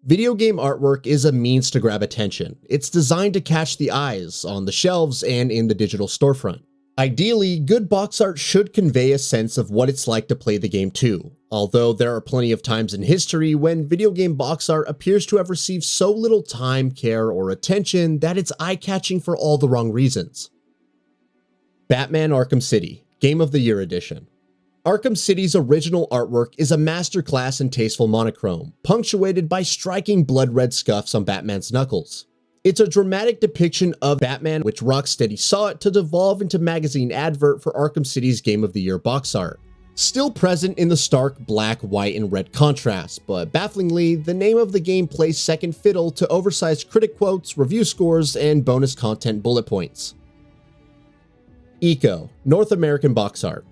Video game artwork is a means to grab attention. It's designed to catch the eyes on the shelves and in the digital storefront. Ideally, good box art should convey a sense of what it's like to play the game too, although there are plenty of times in history when video game box art appears to have received so little time, care, or attention that it's eye-catching for all the wrong reasons. Batman Arkham City, Game of the Year Edition. Arkham City's original artwork is a masterclass in tasteful monochrome, punctuated by striking blood-red scuffs on Batman's knuckles. It's a dramatic depiction of Batman, which Rocksteady saw it to devolve into magazine advert for Arkham City's Game of the Year box art. Still present in the stark black, white, and red contrast, but bafflingly, the name of the game plays second fiddle to oversized critic quotes, review scores, and bonus content bullet points. Ico, North American box art.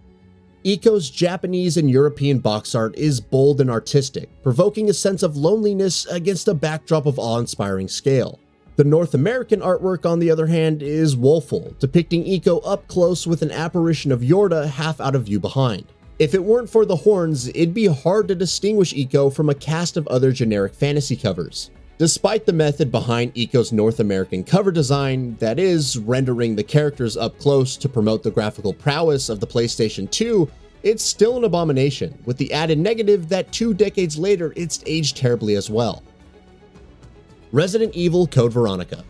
Ico's Japanese and European box art is bold and artistic, provoking a sense of loneliness against a backdrop of awe-inspiring scale. The North American artwork, on the other hand, is woeful, depicting Ico up close with an apparition of Yorda half out of view behind. If it weren't for the horns, it'd be hard to distinguish Ico from a cast of other generic fantasy covers. Despite the method behind Ico's North American cover design, that is, rendering the characters up close to promote the graphical prowess of the PlayStation 2, it's still an abomination, with the added negative that 2 decades later it's aged terribly as well. Resident Evil Code Veronica.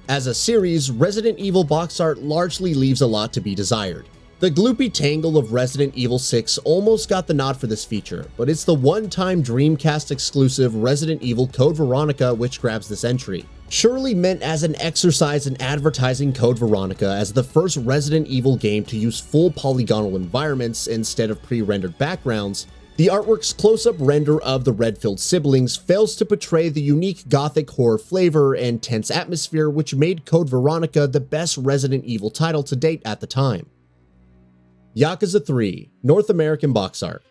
As a series, Resident Evil box art largely leaves a lot to be desired. The gloopy tangle of Resident Evil 6 almost got the nod for this feature, but it's the one-time Dreamcast exclusive Resident Evil Code Veronica which grabs this entry. Surely meant as an exercise in advertising Code Veronica as the first Resident Evil game to use full polygonal environments instead of pre-rendered backgrounds, the artwork's close-up render of the Redfield siblings fails to portray the unique gothic horror flavor and tense atmosphere which made Code Veronica the best Resident Evil title to date at the time. Yakuza 3, North American box art.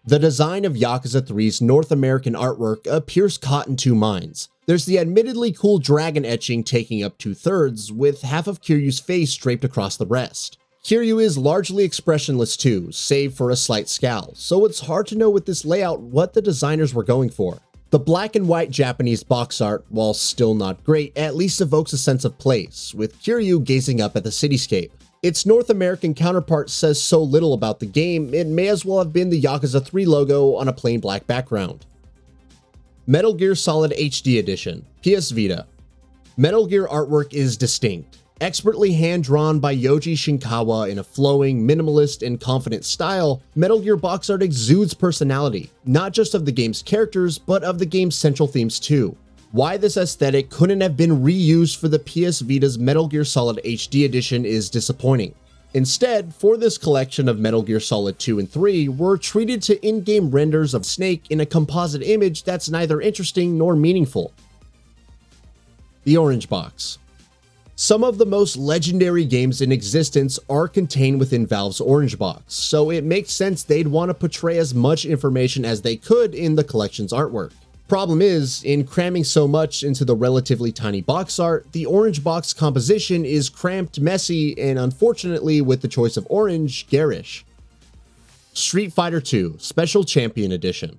The design of Yakuza 3's North American artwork appears caught in two minds. There's the admittedly cool dragon etching taking up 2/3, with half of Kiryu's face draped across the rest. Kiryu is largely expressionless too, save for a slight scowl, so it's hard to know with this layout what the designers were going for. The black and white Japanese box art, while still not great, at least evokes a sense of place, with Kiryu gazing up at the cityscape. Its North American counterpart says so little about the game, it may as well have been the Yakuza 3 logo on a plain black background. Metal Gear Solid HD Edition, PS Vita. Metal Gear artwork is distinct. Expertly hand-drawn by Yoji Shinkawa in a flowing, minimalist, and confident style, Metal Gear box art exudes personality, not just of the game's characters, but of the game's central themes too. Why this aesthetic couldn't have been reused for the PS Vita's Metal Gear Solid HD Edition is disappointing. Instead, for this collection of Metal Gear Solid 2 and 3, we're treated to in-game renders of Snake in a composite image that's neither interesting nor meaningful. The Orange Box. Some of the most legendary games in existence are contained within Valve's Orange Box, so it makes sense they'd want to portray as much information as they could in the collection's artwork. Problem is, in cramming so much into the relatively tiny box art, the Orange Box composition is cramped, messy, and unfortunately, with the choice of orange, garish. Street Fighter II Special Champion Edition.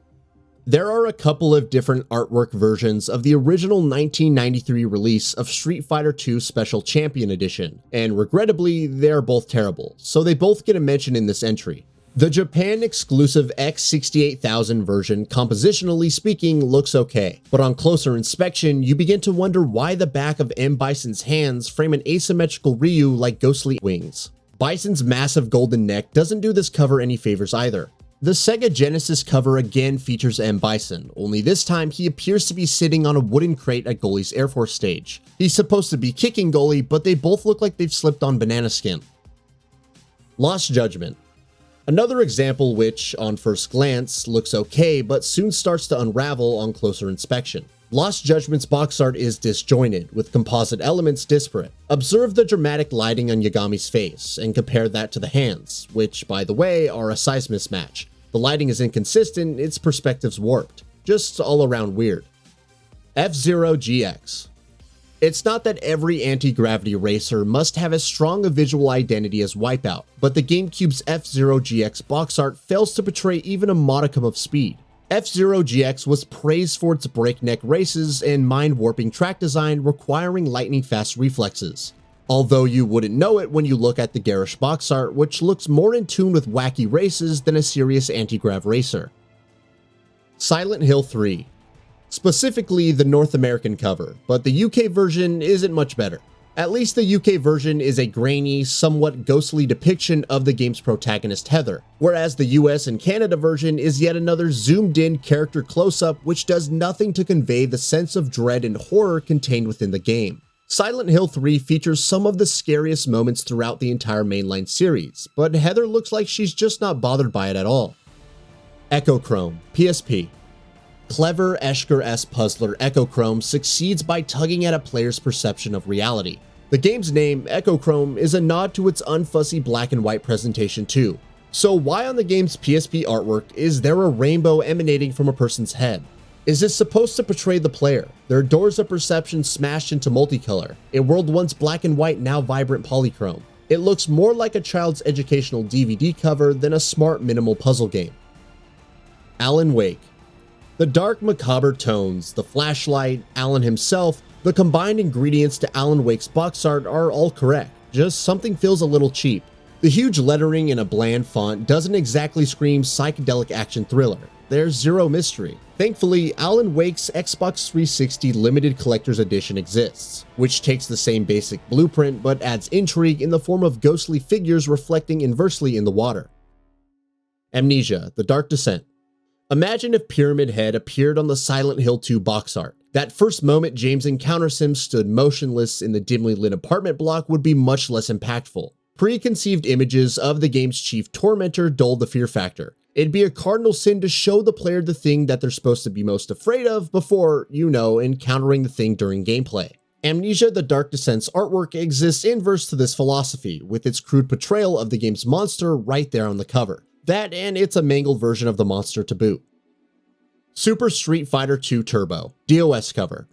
There are a couple of different artwork versions of the original 1993 release of Street Fighter II Special Champion Edition, and regrettably, they're both terrible, so they both get a mention in this entry. The Japan-exclusive X68000 version, compositionally speaking, looks okay, but on closer inspection, you begin to wonder why the back of M. Bison's hands frame an asymmetrical Ryu like ghostly wings. Bison's massive golden neck doesn't do this cover any favors either. The Sega Genesis cover again features M. Bison, only this time he appears to be sitting on a wooden crate at Goalie's Air Force stage. He's supposed to be kicking Goalie, but they both look like they've slipped on banana skin. Lost Judgment. Another example which, on first glance, looks okay, but soon starts to unravel on closer inspection. Lost Judgment's box art is disjointed, with composite elements disparate. Observe the dramatic lighting on Yagami's face, and compare that to the hands, which, by the way, are a size mismatch. The lighting is inconsistent, its perspective's warped. Just all around weird. F-Zero GX. It's not that every anti-gravity racer must have as strong a visual identity as Wipeout, but the GameCube's F-Zero GX box art fails to portray even a modicum of speed. F-Zero GX was praised for its breakneck races and mind-warping track design requiring lightning-fast reflexes. Although you wouldn't know it when you look at the garish box art, which looks more in tune with wacky races than a serious anti-grav racer. Silent Hill 3. Specifically the North American cover, but the UK version isn't much better. At least the UK version is a grainy, somewhat ghostly depiction of the game's protagonist Heather, whereas the US and Canada version is yet another zoomed-in character close-up which does nothing to convey the sense of dread and horror contained within the game. Silent Hill 3 features some of the scariest moments throughout the entire mainline series, but Heather looks like she's just not bothered by it at all. Echochrome, PSP. Clever Eschger-S puzzler Echochrome succeeds by tugging at a player's perception of reality. The game's name, Echochrome, is a nod to its unfussy black and white presentation too. So why on the game's PSP artwork is there a rainbow emanating from a person's head? Is this supposed to portray the player, their doors of perception smashed into multicolor, a world once black and white now vibrant polychrome? It looks more like a child's educational DVD cover than a smart minimal puzzle game. Alan Wake. The dark, macabre tones, the flashlight, Alan himself, the combined ingredients to Alan Wake's box art are all correct, just something feels a little cheap. The huge lettering in a bland font doesn't exactly scream psychedelic action thriller. There's zero mystery. Thankfully, Alan Wake's Xbox 360 Limited Collector's Edition exists, which takes the same basic blueprint but adds intrigue in the form of ghostly figures reflecting inversely in the water. Amnesia: The Dark Descent. Imagine if Pyramid Head appeared on the Silent Hill 2 box art. That first moment James encounters him stood motionless in the dimly lit apartment block would be much less impactful. Preconceived images of the game's chief tormentor dull the fear factor. It'd be a cardinal sin to show the player the thing that they're supposed to be most afraid of before, encountering the thing during gameplay. Amnesia: The Dark Descent's artwork exists inverse to this philosophy, with its crude portrayal of the game's monster right there on the cover. That, and it's a mangled version of the monster to boot. Super Street Fighter II Turbo, DOS cover.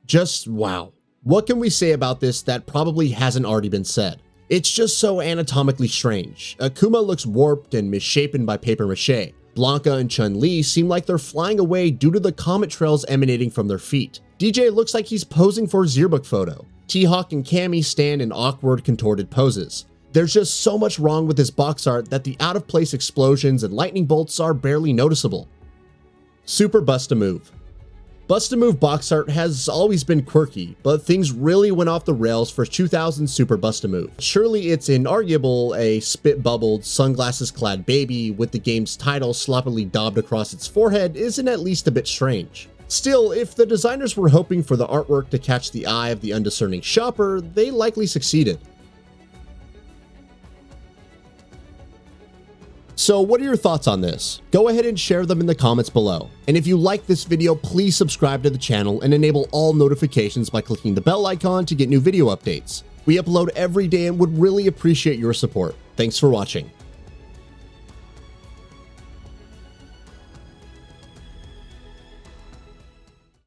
Just wow. What can we say about this that probably hasn't already been said? It's just so anatomically strange. Akuma looks warped and misshapen by paper mache. Blanca and Chun-Li seem like they're flying away due to the comet trails emanating from their feet. DJ looks like he's posing for a yearbook photo. T-Hawk and Cammy stand in awkward, contorted poses. There's just so much wrong with this box art that the out-of-place explosions and lightning bolts are barely noticeable. Super Bust-A-Move. Bust-A-Move box art has always been quirky, but things really went off the rails for 2000 Super Bust-A-Move. Surely it's inarguable a spit-bubbled, sunglasses-clad baby with the game's title sloppily daubed across its forehead isn't at least a bit strange. Still, if the designers were hoping for the artwork to catch the eye of the undiscerning shopper, they likely succeeded. So what are your thoughts on this? Go ahead and share them in the comments below. And if you like this video, please subscribe to the channel and enable all notifications by clicking the bell icon to get new video updates. We upload every day and would really appreciate your support. Thanks for watching.